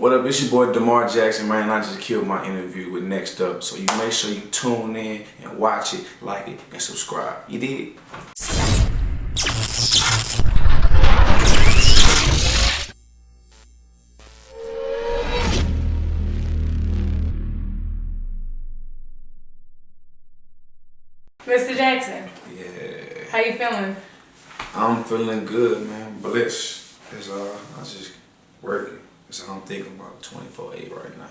What up, it's your boy Damar Jackson, man. I just killed my interview with Next Up. So you make sure you tune in and watch it, like it, and subscribe. You did? Mr. Jackson. Yeah. How you feeling? I'm feeling good, man. Blessed. That's all. I just working. That's all I'm thinking about 24/8 right now.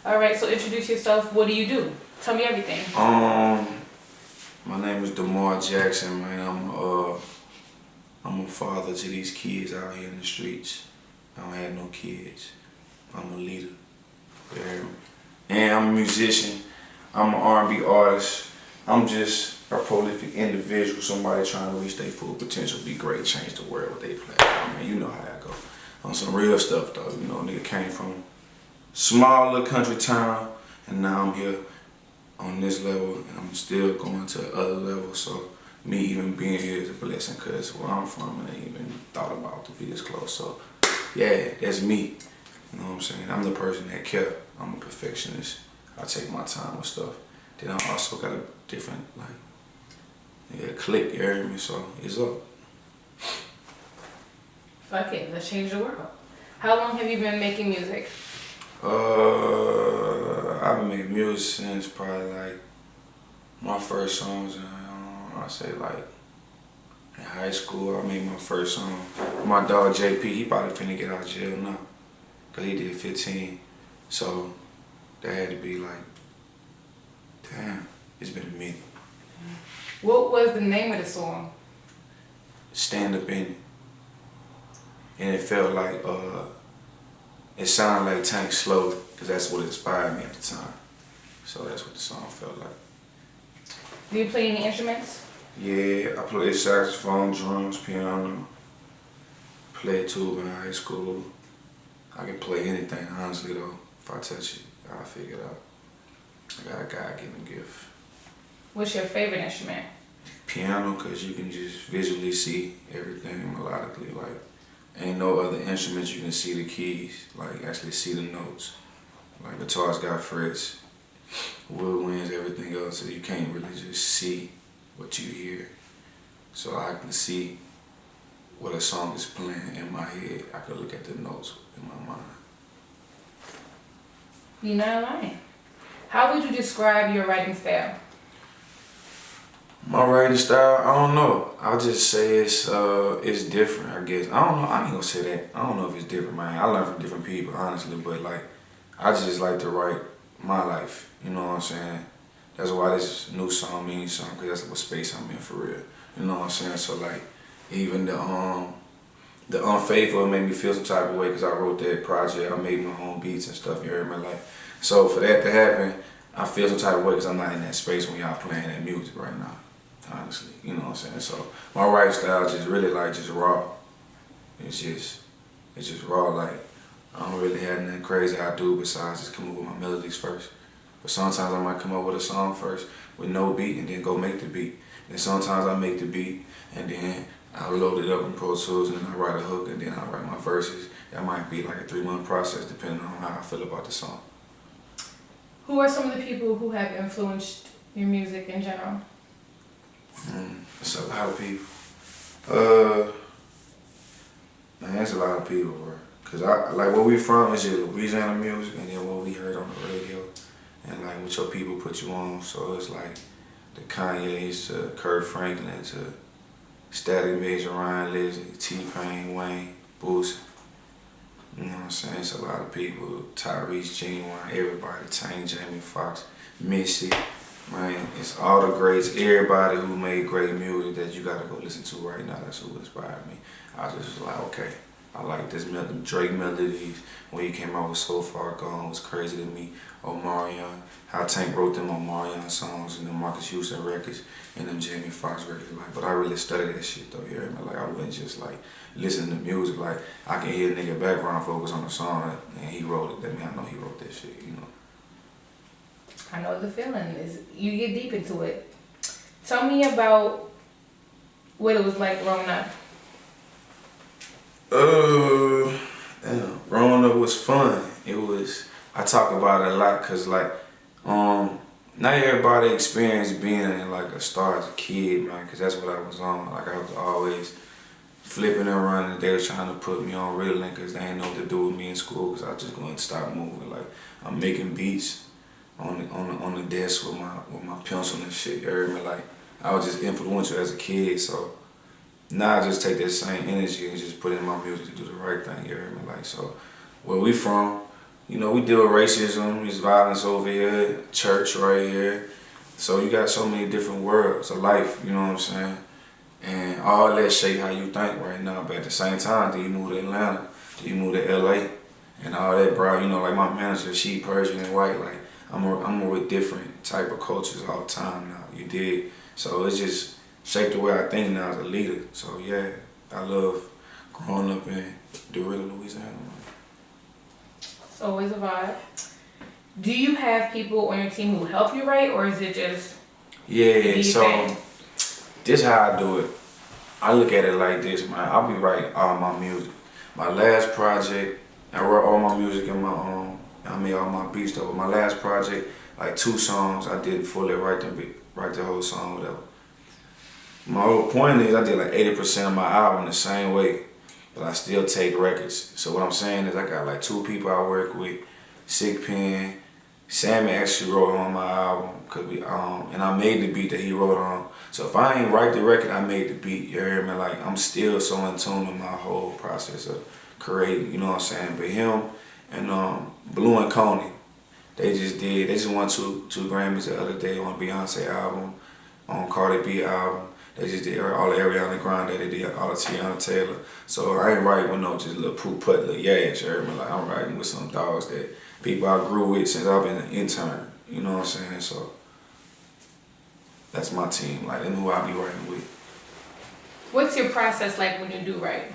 All right, so introduce yourself. What do you do? Tell me everything. My name is Damar Jackson, man. I'm a father to these kids out here in the streets. I don't have no kids. I'm a leader. You hear me? And I'm a musician. I'm an R&B artist. I'm just a prolific individual, somebody trying to reach their full potential, be great, change the world with their platform. I mean, you know how I go. On some real stuff though, you know, nigga came from small little country town, and now I'm here on this level, and I'm still going to other levels. So me even being here is a blessing, cause where I'm from, I ain't even thought about to be this close. So yeah, that's me. You know what I'm saying? I'm the person that care. I'm a perfectionist. I take my time with stuff. Then I also got a different, click, you heard me? So it's up. Fuck it, let's change the world. How long have you been making music? I've been making music since probably like my first songs, I say like in high school. I made my first song. My dog JP, he probably finna get out of jail now, cause he did 15. So that had to be like, damn, it's been a minute. What was the name of the song? Stand Up In It. And it felt like, it sounded like Tank Slow, because that's what inspired me at the time. So that's what the song felt like. Do you play any instruments? Yeah, I played saxophone, drums, piano, played tuba in high school. I can play anything, honestly though. If I touch it, I'll figure it out. I got a God-given gift. What's your favorite instrument? Piano, because you can just visually see everything melodically. Like, ain't no other instruments you can see the keys, like actually see the notes. Like guitars got frets, woodwinds, everything else, so you can't really just see what you hear. So I can see what a song is playing in my head. I can look at the notes in my mind. You're not lying. How would you describe your writing style? My writing style, I don't know. I'll just say it's different, I guess. I don't know, I ain't gonna say that. I don't know if it's different, man. I learn from different people, honestly, but like, I just like to write my life, you know what I'm saying? That's why this new song means something, because that's what space I'm in for real. You know what I'm saying? So like, even the Unfaithful made me feel some type of way, because I wrote that project, I made my own beats and stuff, you heard me? Like, so for that to happen, I feel some type of way, because I'm not in that space when y'all playing that music right now. Honestly, you know what I'm saying? So my writing style is just really like just raw. It's just raw. Like, I don't really have nothing crazy I do besides just come up with my melodies first. But sometimes I might come up with a song first with no beat and then go make the beat. And sometimes I make the beat and then I load it up in Pro Tools and then I write a hook and then I write my verses. That might be like a 3-month process depending on how I feel about the song. Who are some of the people who have influenced your music in general? It's a lot of people. Man, it's a lot of people, bro. Cause like where we from is just Louisiana music, and then what we heard on the radio, and like what your people put you on. So it's like the Kanye's to Kurt Franklin to Static Major, Ryan Leslie, T-Pain, Wayne, Boosie. You know what I'm saying? It's a lot of people. Tyrese, Genuine, everybody. Tane, Jamie Foxx, Missy. Man, it's all the greats, everybody who made great music that you gotta go listen to right now. That's who inspired me. I just was like, okay, I like this melody. Drake melodies, when he came out with So Far Gone was crazy to me. Omarion, how Tank wrote them Omarion songs and the Marcus Houston records and them Jamie Foxx records. Like, but I really studied that shit though, you hear me? Like, I wouldn't just like listen to music. Like, I can hear a nigga background focus on the song and he wrote it. That mean I know he wrote that shit, you know. I know the feeling is you get deep into it. Tell me about what it was like growing up. Growing up was fun. I talk about it a lot because like, not everybody experienced being in like a star as a kid, man, because that's what I was on. Like I was always flipping and running. They were trying to put me on reeling because they didn't know what to do with me in school because I just going to stop moving. Like I'm making beats on the desk with my pencil and shit. You heard me? Like I was just influential as a kid, so now I just take that same energy and just put it in my music to do the right thing. You heard me? Like so, where we from? You know, we deal with racism, there's violence over here, church right here. So you got so many different worlds of life, you know what I'm saying? And all that shape how you think right now. But at the same time, then you move to Atlanta, then you move to LA, and all that, bro. You know, like my manager, she Persian and white. Like I'm with different type of cultures all the time now. You dig? So it's just shaped the way I think now as a leader. So yeah, I love growing up in DeRidder, Louisiana. It's always a vibe. Do you have people on your team who help you write, or is it just Yeah, so this how I do it. I look at it like this, man. I'll be writing all my music. My last project, I wrote all my music in my I made all my beats though. But my last project, like 2 songs, I didn't fully write the whole song, whatever. My whole point is I did like 80% of my album the same way, but I still take records. So what I'm saying is I got like 2 people I work with, Sick Pen, Sammy actually wrote on my album, cause and I made the beat that he wrote on. So if I ain't write the record, I made the beat. You hear me? Like I'm still so in tune with my whole process of creating. You know what I'm saying? But him and Blue and Coney, they just won two Grammys the other day on Beyonce album, on Cardi B album. They just did all the Ariana Grande, they did all the Tiana Taylor. So I ain't writing with no just little poop putt, little yash, you heard me? Like I'm writing with some dogs that people I grew with since I've been an intern. You know what I'm saying? So that's my team. Like they know who I be writing with. What's your process like when you do write?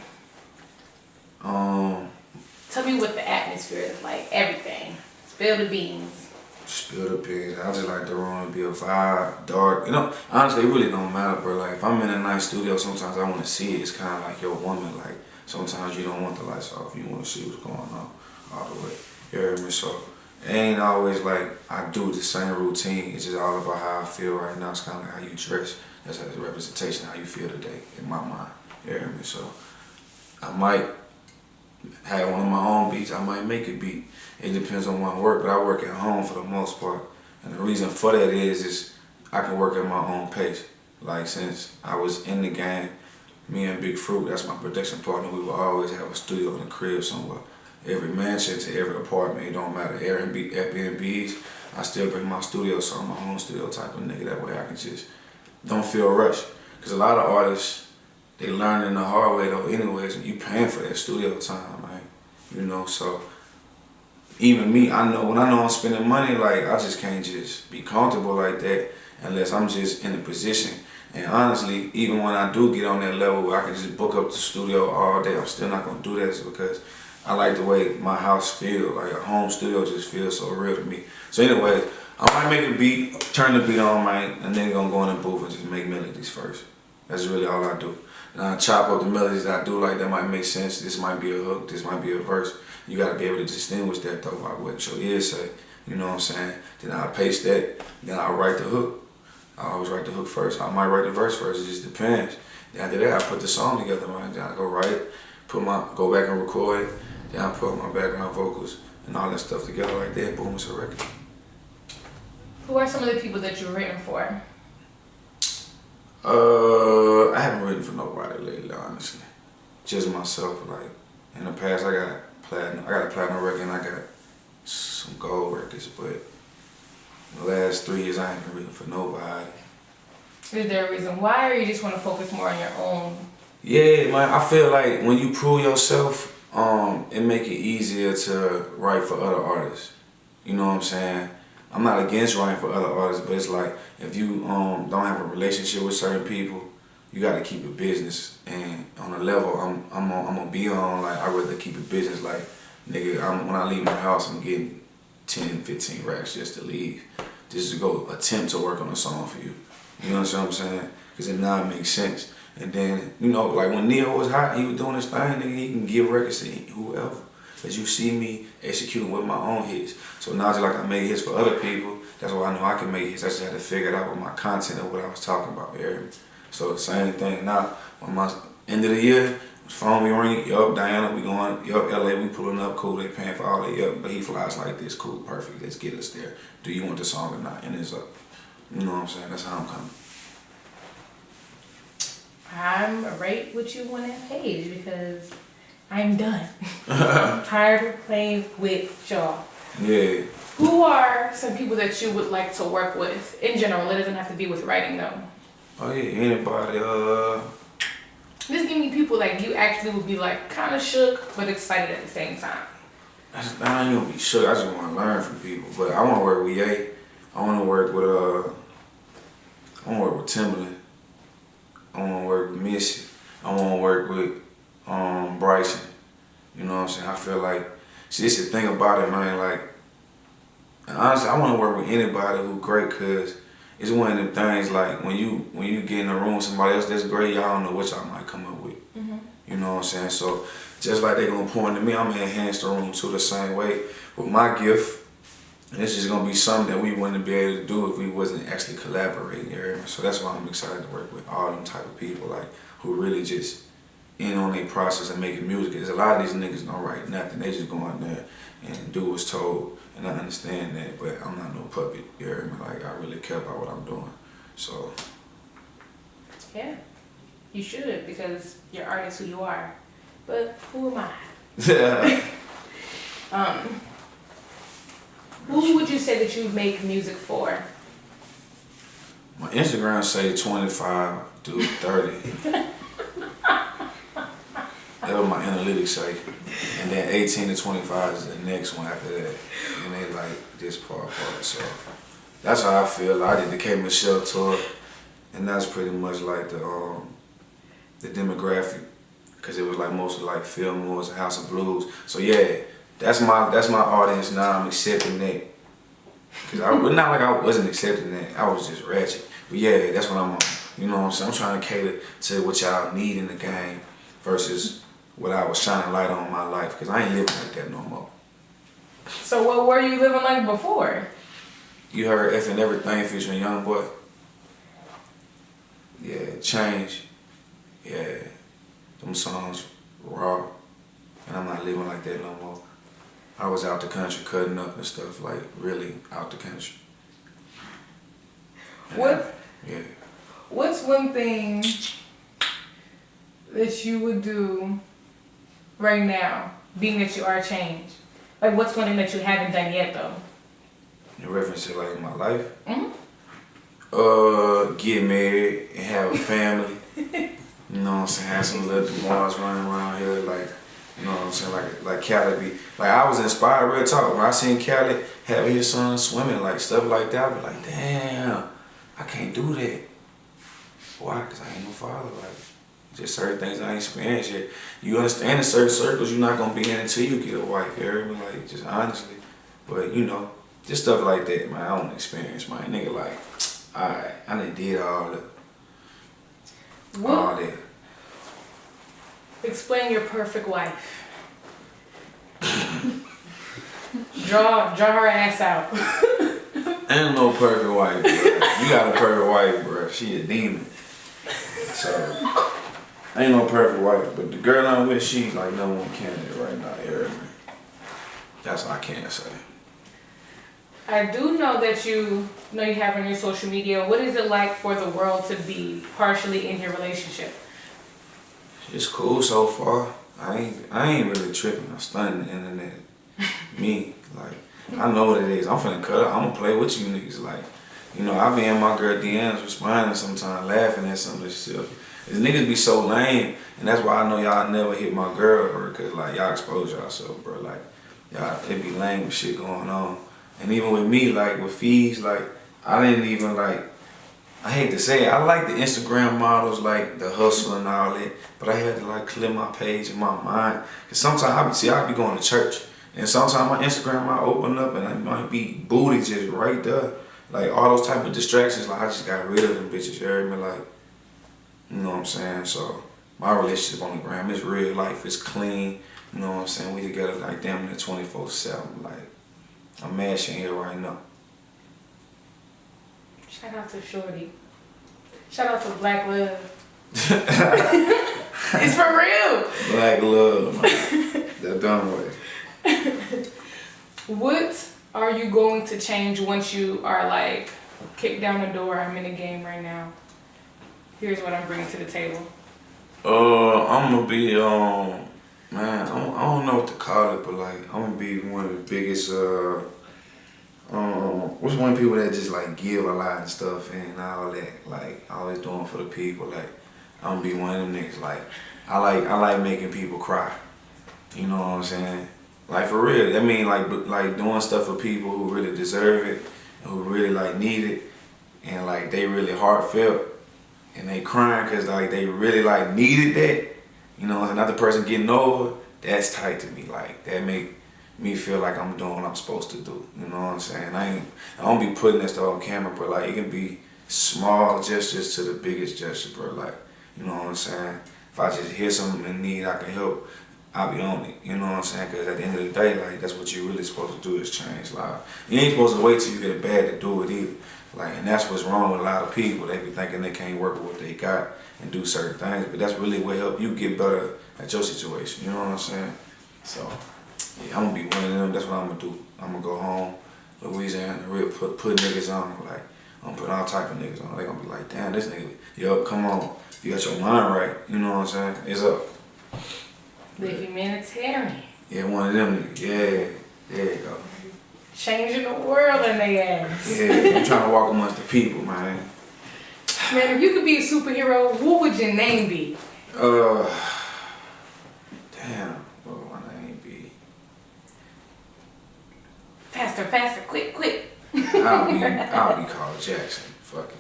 Tell me what the atmosphere is like. Everything. Spill the beans. Spill the beans. I just like the room to be a vibe, dark. You know, honestly, it really don't matter, bro. Like if I'm in a nice studio, sometimes I want to see it. It's kind of like your woman. Like sometimes you don't want the lights off. You want to see what's going on all the way. You hear me? So it ain't always like I do the same routine. It's just all about how I feel right now. It's kind of like how you dress. That's a representation of how you feel today in my mind. You hear me? So I might have one of my own beats. I might make a beat. It depends on my work, but I work at home for the most part. And the reason for that is I can work at my own pace. Like since I was in the game, me and Big Fruit, that's my production partner, we will always have a studio in the crib somewhere. Every mansion to every apartment, it don't matter. Airbnbs, I still bring my studio, so I'm my own studio type of nigga. That way I can just don't feel rushed. Because a lot of artists, they learn in the hard way though anyways, and you paying for that studio time, man. You know, so even me, I know when I know I'm spending money, like I just can't just be comfortable like that unless I'm just in a position. And honestly, even when I do get on that level where I can just book up the studio all day, I'm still not gonna do that because I like the way my house feels. Like a home studio just feels so real to me. So anyway, I might make a beat, turn the beat on, man, and then gonna go in the booth and just make melodies first. That's really all I do. And I chop up the melodies that I do like that might make sense. This might be a hook, this might be a verse. You gotta be able to distinguish that though by what your ears say. You know what I'm saying? Then I'll paste that, then I'll write the hook. I always write the hook first. I might write the verse first, it just depends. Then after that, I put the song together, man. Then I go write it, go back and record it. Then I put my background vocals and all that stuff together like that. Boom, it's a record. Who are some of the people that you've written for? I haven't written for nobody lately, honestly. Just myself. Like in the past, I got a platinum record and I got some gold records, but in the last 3 years, I haven't written for nobody. Is there a reason why, or you just want to focus more on your own? Yeah, man. I feel like when you prove yourself, it make it easier to write for other artists. You know what I'm saying? I'm not against writing for other artists, but it's like if you don't have a relationship with certain people, you got to keep it business. And on a level I'm gonna be on, like I rather keep it business. Like nigga, when I leave my house, I'm getting 10, 15 racks just to leave, just to go attempt to work on a song for you. You understand what I'm saying? Because it now makes sense. And then, you know, like when Neo was hot, he was doing his thing, nigga, he can give records to whoever. Cause you see me executing with my own hits. So now just like I make hits for other people, that's why I know I can make hits. I just had to figure it out with my content and what I was talking about, you hear me? So the same thing now, when my end of the year, phone be ringing, yup, Diana, we going, yup, LA, we pulling up, cool, they paying for all that, yup, but he flies like this, cool, perfect, let's get us there. Do you want the song or not? And it's up. You know what I'm saying? That's how I'm coming. I'm right with you on that page because I'm done. I'm tired of playing with y'all. Yeah. Who are some people that you would like to work with in general? It doesn't have to be with writing though. Oh yeah, anybody, Just give me people like you actually would be like kind of shook but excited at the same time. I ain't gonna be shook. I just want to learn from people. But I want to work with Ye. I want to work with Timbaland. I want to work with Missy. I want to work with Bryson. You know what I'm saying? I feel like, see, it's the thing about it, man. Like, honestly, I want to work with anybody who great, cause it's one of them things like when you get in the room with somebody else that's great, y'all don't know what y'all might come up with. Mm-hmm. You know what I'm saying? So just like they gonna point to me, I'm gonna enhance the room too the same way with my gift. And it's just gonna be something that we wouldn't be able to do if we wasn't actually collaborating. You hear me? So that's why I'm excited to work with all them type of people, like who really just in on their process of making music. Cause a lot of these niggas don't write nothing. They just go out there and do what's told. And I understand that, but I'm not no puppet. You hear me? Like, I really care about what I'm doing. So. Yeah, you should, because you're artist who you are. But who am I? Yeah. Who would you say that you make music for? My Instagram say 25 to 30. That's what my analytics say. And then 18 to 25 is the next one after that. And they like this part. So that's how I feel. I did the K Michelle tour, and that's pretty much like the demographic, because it was like mostly like Fillmore's and House of Blues. So yeah, that's my audience now. I'm accepting that. Cause not like I wasn't accepting that. I was just ratchet. But yeah, that's what I'm on. You know what I'm saying? I'm trying to cater to what y'all need in the game versus what I was shining light on in my life, because I ain't living like that no more. So what were you living like before? You heard F and Everything featuring Young Boy? Yeah, Change. Yeah, them songs raw, and I'm not living like that no more. I was out the country cutting up and stuff, like really out the country. And What's one thing that you would do right now, being that you are changed? Like, what's one thing that you haven't done yet, though? In reference to like my life? Mm-hmm. Get married and have a family. You know what I'm saying? Have some little Damars running around here, like, you know what I'm saying? Like Cali be, like I was inspired, real talk. When I seen Cali having his son swimming, like stuff like that, I be like, damn, I can't do that. Why? Because I ain't no father. Like, just certain things I ain't experienced yet. You understand in certain circles you're not gonna be in until you get a wife, you hear me? Like, just honestly. But you know, just stuff like that, man, I don't experience, man. Nigga, like, alright, I done did all that. Explain your perfect wife. draw her ass out. Ain't no perfect wife, bro. You got a perfect wife, bro. She a demon. So, ain't no perfect wife, but the girl I'm with, she's like number one candidate right now, you heard me? That's what I can say. I do know that you have on your social media. What is it like for the world to be partially in your relationship? It's cool so far. I ain't really tripping. I'm stunning the internet. Me, like, I know what it is. I'm finna cut up. I'm gonna play with you niggas. Like, you know, I be in my girl DMs responding sometimes, laughing at some of this stuff. These niggas be so lame, and that's why I know y'all never hit my girl, bro, because like y'all expose yourself, bro. Like, y'all, it be lame shit going on. And even with me, like with fees, like I didn't even like, I hate to say it, I like the Instagram models, like the hustle and all that, but I had to like clear my page in my mind. Cause sometimes I be going to church, and sometimes my Instagram might open up and it might be booty just right there. Like all those type of distractions, like I just got rid of them bitches, you heard me? Like, you know what I'm saying? So my relationship on the gram is real life, it's clean, You know what I'm saying? We together like damn near 24/7. Like, I'm mad she ain't here right now. Shout out to Shorty. Shout out to Black Love. It's for real. Black love, man. The dumb way. What are you going to change once you are like, kick down the door, I'm in the game right now? Here's what I'm bringing to the table. I'm gonna be, man, I don't know what to call it, but like, I'm gonna be one of the biggest, what's one of the people that just like give a lot and stuff and all that, like, always doing for the people, like, I'm gonna be one of them niggas, like, I like making people cry, you know what I'm saying? Like, for real, I mean, like doing stuff for people who really deserve it, who really like need it, and like they really heartfelt, and they crying because like they really like needed that, you know, another person getting over, that's tight to me, like, that make me feel like I'm doing what I'm supposed to do, you know what I'm saying? I don't be putting that stuff on camera, but like, it can be small gestures to the biggest gesture, bro, like, you know what I'm saying? If I just hear something in need I can help, I'll be on it, you know what I'm saying? Because at the end of the day, like, that's what you're really supposed to do is change lives. You ain't supposed to wait till you get bad to do it either. Like, and that's what's wrong with a lot of people. They be thinking they can't work with what they got and do certain things, but that's really what help you get better at your situation, you know what I'm saying? So, yeah, I'm gonna be one of them, that's what I'm gonna do. I'm gonna go home, Louisiana, real put niggas on, like, I'm gonna put all type of niggas on. They gonna be like, damn, this nigga, yo, come on, you got your mind right, you know what I'm saying? It's up. The humanitarian. Yeah, one of them niggas, yeah, there you go. Changing the world in their ass. Yeah, I'm trying to walk amongst the people, man. Man, if you could be a superhero, what would your name be? Damn, what would my name be? Faster, faster, quick, quick. I'll be called Jackson. Fuck it.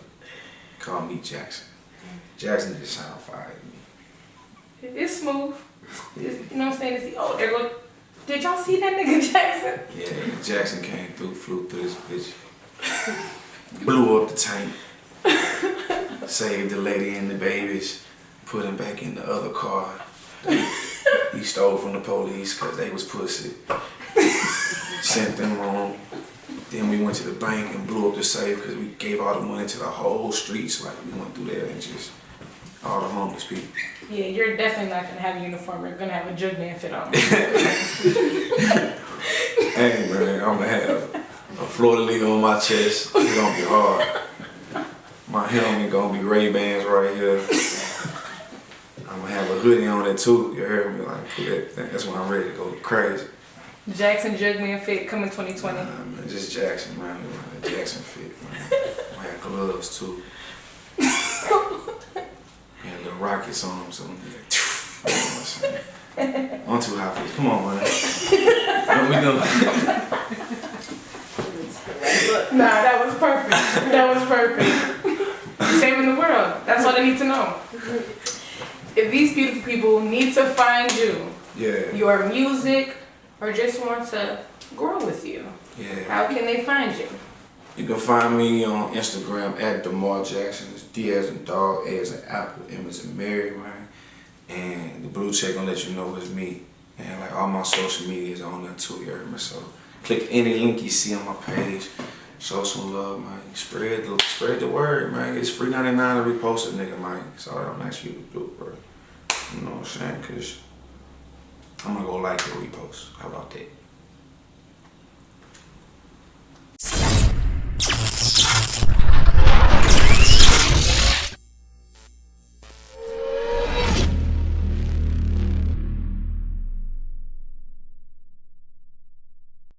Call me Jackson. Jackson just sound fire to me. It's smooth. It's, you know what I'm saying? It's, oh, there go. Did y'all see that nigga Jackson? Yeah, Jackson came through, flew through this bitch. Blew up the tank. Saved the lady and the babies. Put him back in the other car. He stole from the police because they was pussy. Sent them home. Then we went to the bank and blew up the safe because we gave all the money to the whole streets. Like, we went through there and just all the homeless people. Yeah, you're definitely not gonna have a uniform. You're gonna have a jug man fit on. Hey man, I'm gonna have a Florida League on my chest. It's gonna be hard. My helmet gonna be Ray-Bans right here. I'm gonna have a hoodie on it too. You heard me? Like, that's when I'm ready to go crazy. Jackson Jugman fit coming 2020. Nah, man, just Jackson, man. The Jackson fit, man. I had gloves too. Had little rockets on them, so I'm like, I'm too high for this. Come on, man. What we doing? Nah, that was perfect. That was perfect. Saving the world. That's all they need to know. If these beautiful people need to find you, Yeah. your music, or just want to grow with you, Yeah. how can they find you? You can find me on Instagram at Damar Jackson. It's D as in dog, A as in apple, M as in Mary, man. And the blue check gonna let you know it's me. And like all my social media is on there too, you heard me? So click any link you see on my page. Show some love, man. Spread the word, man. It's free 99 to repost it, nigga, man. That's all I'm asking you to do, bro. You know what I'm saying? Cause I'm gonna go like your repost. How about that?